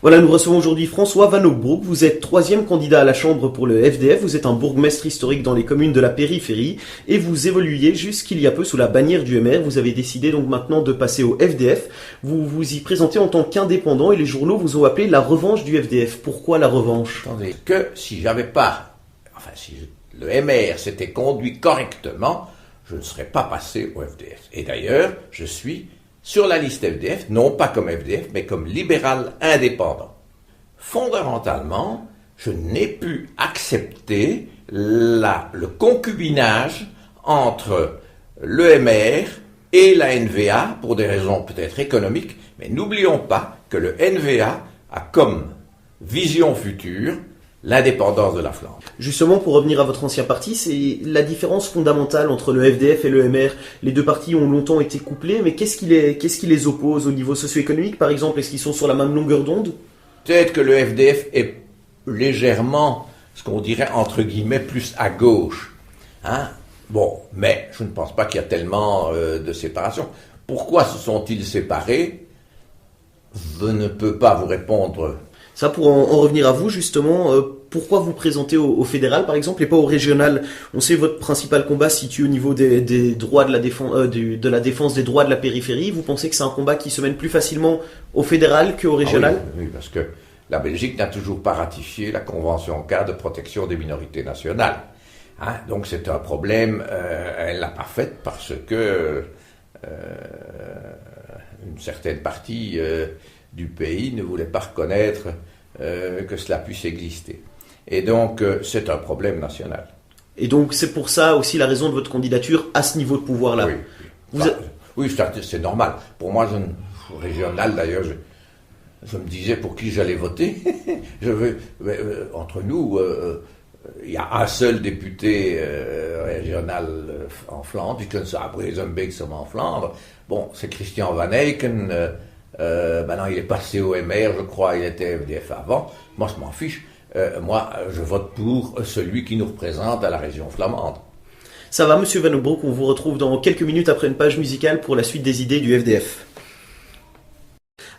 Voilà, nous recevons aujourd'hui François Van Hoekbroek. Vous êtes troisième candidat à la Chambre pour le FDF. Vous êtes un bourgmestre historique dans les communes de la périphérie et vous évoluiez jusqu'il y a peu sous la bannière du MR. Vous avez décidé donc maintenant de passer au FDF. Vous vous y présentez en tant qu'indépendant et les journaux vous ont appelé la revanche du FDF. Pourquoi la revanche? Attendez, que si j'avais pas, si le MR s'était conduit correctement, je ne serais pas passé au FDF. Et d'ailleurs, je suis sur la liste FDF, non pas comme FDF, mais comme libéral indépendant. Fondamentalement, je n'ai pu accepter le concubinage entre l'EMR et la NVA pour des raisons peut-être économiques, mais n'oublions pas que le NVA a comme vision future l'indépendance de la Flandre. Justement, pour revenir à votre ancien parti, c'est la différence fondamentale entre le FDF et le MR. Les deux partis ont longtemps été couplés, mais qu'est-ce qui les oppose au niveau socio-économique, par exemple? Est-ce qu'ils sont sur la même longueur d'onde? Peut-être que le FDF est légèrement, ce qu'on dirait entre guillemets, plus à gauche. Bon, mais je ne pense pas qu'il y a tellement de séparation. Pourquoi se sont-ils séparés? Je ne peux pas vous répondre. Ça, pour en revenir à vous, justement, pourquoi vous présentez au fédéral, par exemple, et pas au régional? On sait votre principal combat se situe au niveau des droits de la défense des droits de la périphérie. Vous pensez que c'est un combat qui se mène plus facilement au fédéral qu'au régional? Oui, parce que la Belgique n'a toujours pas ratifié la Convention cadre de protection des minorités nationales. Donc c'est un problème, elle ne l'a pas faite parce que une certaine partie du pays ne voulait pas reconnaître que cela puisse exister. Et donc, c'est un problème national. Et donc, c'est pour ça aussi la raison de votre candidature à ce niveau de pouvoir-là. Oui, c'est normal. Pour moi, régional d'ailleurs, je me disais pour qui j'allais voter. Entre nous, il y a un seul député régional en Flandre, puisque c'est à Brezenbeek, en Flandre. Bon, c'est Christian Van Eycken. Maintenant, il est passé au MR, je crois, il était FDF avant. Moi, je m'en fiche. Moi, je vote pour celui qui nous représente à la région flamande. Ça va, Monsieur Van Hoekbroek, on vous retrouve dans quelques minutes après une page musicale pour la suite des idées du FDF.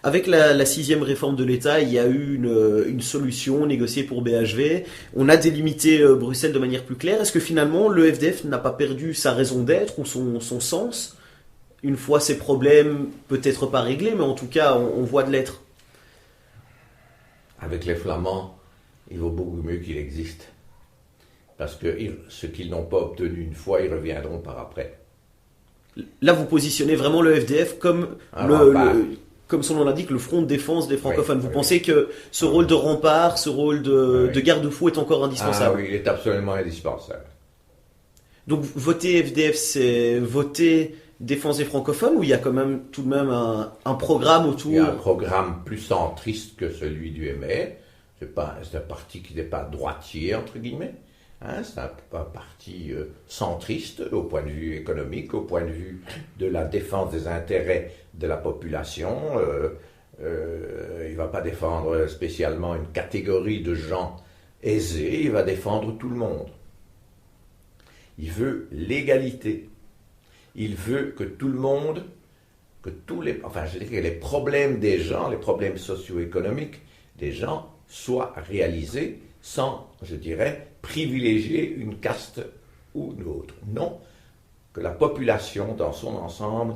Avec la sixième réforme de l'État, il y a eu une solution négociée pour BHV. On a délimité Bruxelles de manière plus claire. Est-ce que finalement, le FDF n'a pas perdu sa raison d'être ou son sens une fois ces problèmes peut-être pas réglés, mais en tout cas, on voit de l'être? Avec les Flamands, il vaut beaucoup mieux qu'il existe. Parce que ce qu'ils n'ont pas obtenu une fois, ils reviendront par après. Là, vous positionnez vraiment le FDF comme comme son nom l'indique, le front de défense des francophones. Vous pensez que ce rôle de rempart, ce rôle de garde-fou est encore indispensable? Oui, il est absolument indispensable. Donc, voter FDF, c'est voter défense des francophones, ou il y a quand même tout de même un programme autour? Il y a un programme plus centriste que celui du MR. C'est un parti qui n'est pas droitier, entre guillemets. C'est un parti centriste au point de vue économique, au point de vue de la défense des intérêts de la population. Il ne va pas défendre spécialement une catégorie de gens aisés, il va défendre tout le monde. Il veut l'égalité. Il veut que tout le monde, que les problèmes des gens, les problèmes socio-économiques des gens soient réalisés sans, privilégier une caste ou une autre. Non, que la population dans son ensemble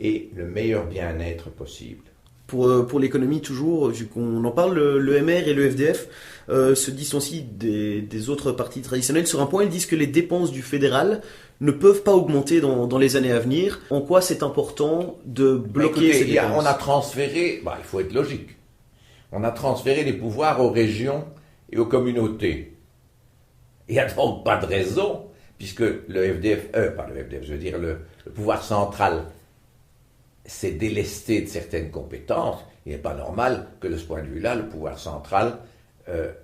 ait le meilleur bien-être possible. Pour l'économie, toujours, vu qu'on en parle, le MR et le FDF se distancient des autres partis traditionnels. Sur un point, ils disent que les dépenses du fédéral ne peuvent pas augmenter dans les années à venir. En quoi c'est important de bloquer ces dépenses? On a transféré, il faut être logique, on a transféré les pouvoirs aux régions et aux communautés. Il n'y a donc pas de raison, puisque le pouvoir central s'est délesté de certaines compétences. Il n'est pas normal que de ce point de vue-là, le pouvoir central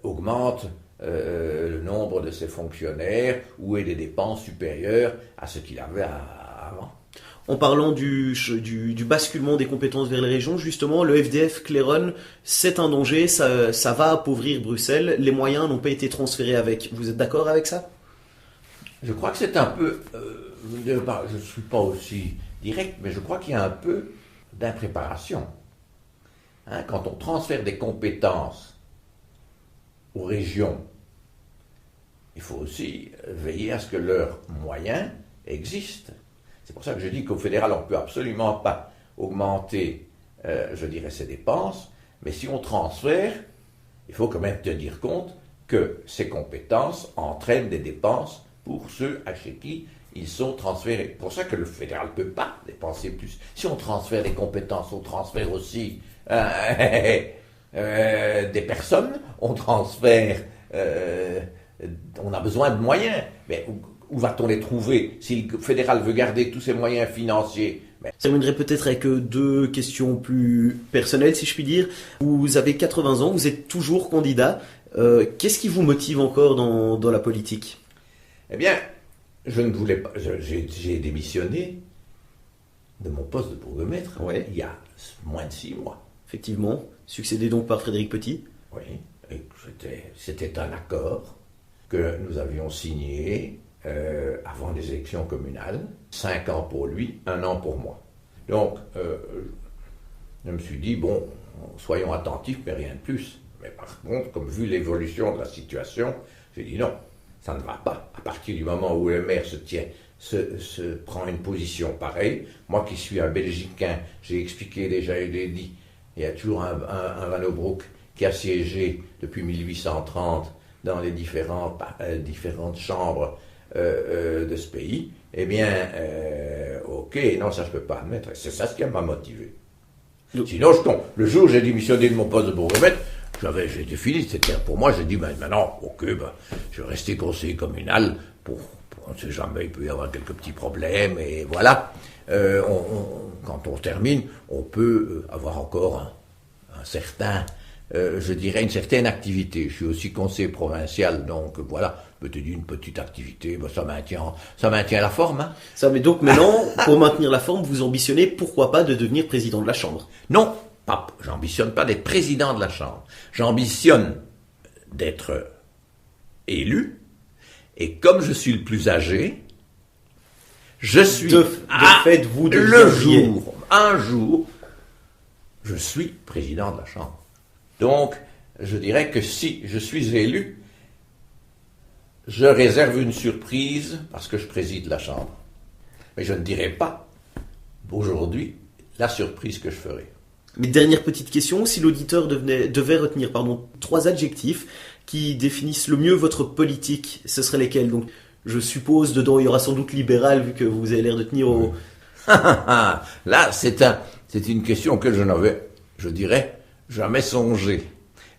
augmente le nombre de ses fonctionnaires ou ait des dépenses supérieures à ce qu'il avait avant. En parlant du basculement des compétences vers les régions, justement, le FDF claironne, c'est un danger, ça va appauvrir Bruxelles, les moyens n'ont pas été transférés avec. Vous êtes d'accord avec ça? Je crois que c'est un peu, je ne suis pas aussi direct, mais je crois qu'il y a un peu d'impréparation. Hein, quand on transfère des compétences aux régions, il faut aussi veiller à ce que leurs moyens existent. C'est pour ça que je dis qu'au fédéral, on ne peut absolument pas augmenter, je dirais, ses dépenses, mais si on transfère, il faut quand même tenir compte que ces compétences entraînent des dépenses pour ceux chez qui ils sont transférés. C'est pour ça que le fédéral ne peut pas dépenser plus. Si on transfère des compétences, on transfère aussi des personnes, on transfère, on a besoin de moyens. Mais où va-t-on les trouver? Si le fédéral veut garder tous ses moyens financiers, je terminerai peut-être avec 2 questions plus personnelles, si je puis dire. Vous avez 80 ans, vous êtes toujours candidat. Qu'est-ce qui vous motive encore dans la politique? Eh bien, je ne voulais pas. J'ai démissionné de mon poste de bourgmestre il y a moins de 6 mois. Effectivement, succédé donc par Frédéric Petit. Oui, et c'était un accord que nous avions signé avant les élections communales. 5 ans pour lui, 1 an pour moi. Donc, je me suis dit, bon, soyons attentifs, mais rien de plus. Mais par contre, comme vu l'évolution de la situation, j'ai dit non, ça ne va pas. À partir du moment où le maire se prend une position pareille, moi qui suis un Belgicain, j'ai expliqué déjà, je l'ai dit, il y a toujours un Van Obroek qui a siégé depuis 1830 dans les différentes chambres de ce pays, eh bien, ok, non, ça je ne peux pas admettre. C'est ça ce qui m'a motivé. Sinon, le jour où j'ai démissionné de mon poste de bourgmestre, j'étais fini, c'était pour moi, j'ai dit, maintenant, ok, je vais rester conseiller communal, on ne sait jamais, il peut y avoir quelques petits problèmes, et voilà. Quand on termine, on peut avoir encore un certain, je dirais, une certaine activité. Je suis aussi conseiller provincial, donc voilà, peut-être une petite activité, ça maintient la forme. Hein. Ça, mais donc maintenant, pour maintenir la forme, vous ambitionnez, pourquoi pas, de devenir président de la Chambre? Non, j'ambitionne pas d'être président de la Chambre. J'ambitionne d'être élu, et comme je suis le plus âgé, je suis un jour, je suis président de la Chambre. Donc, je dirais que si je suis élu, je réserve une surprise parce que je préside la Chambre. Mais je ne dirai pas aujourd'hui la surprise que je ferai. Mais dernière petite question, si l'auditeur devait retenir 3 adjectifs qui définissent le mieux votre politique, ce seraient lesquels? Donc, je suppose, dedans, il y aura sans doute libéral, vu que vous avez l'air de tenir au... Là, c'est une question auquel je n'avais, je dirais, jamais songé.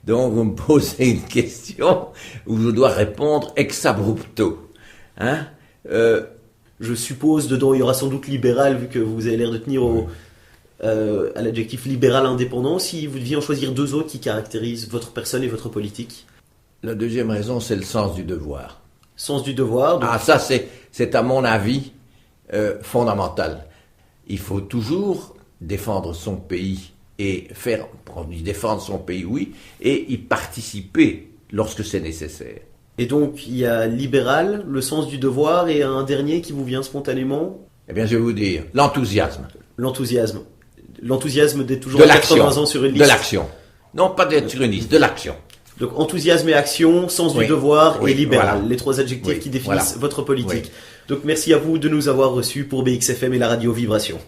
Donc, vous me posez une question où je dois répondre ex abrupto. Hein? Je suppose, dedans, il y aura sans doute libéral, vu que vous avez l'air de tenir à l'adjectif libéral indépendant. Si vous deviez en choisir 2 autres qui caractérisent votre personne et votre politique? La deuxième raison, c'est le sens du devoir. Sens du devoir. Donc... ça, c'est à mon avis fondamental. Il faut toujours défendre son pays et défendre son pays, oui, et y participer lorsque c'est nécessaire. Et donc, il y a libéral, le sens du devoir, et un dernier qui vous vient spontanément? Eh bien, je vais vous dire, l'enthousiasme. L'enthousiasme. L'enthousiasme d'être toujours à 80 ans sur une liste. De l'action. Non, pas d'être sur une liste, de l'action. Donc enthousiasme et action, sens du devoir et libéral, voilà. Les 3 adjectifs qui définissent votre politique. Donc merci à vous de nous avoir reçus pour BXFM et la radio Vibration.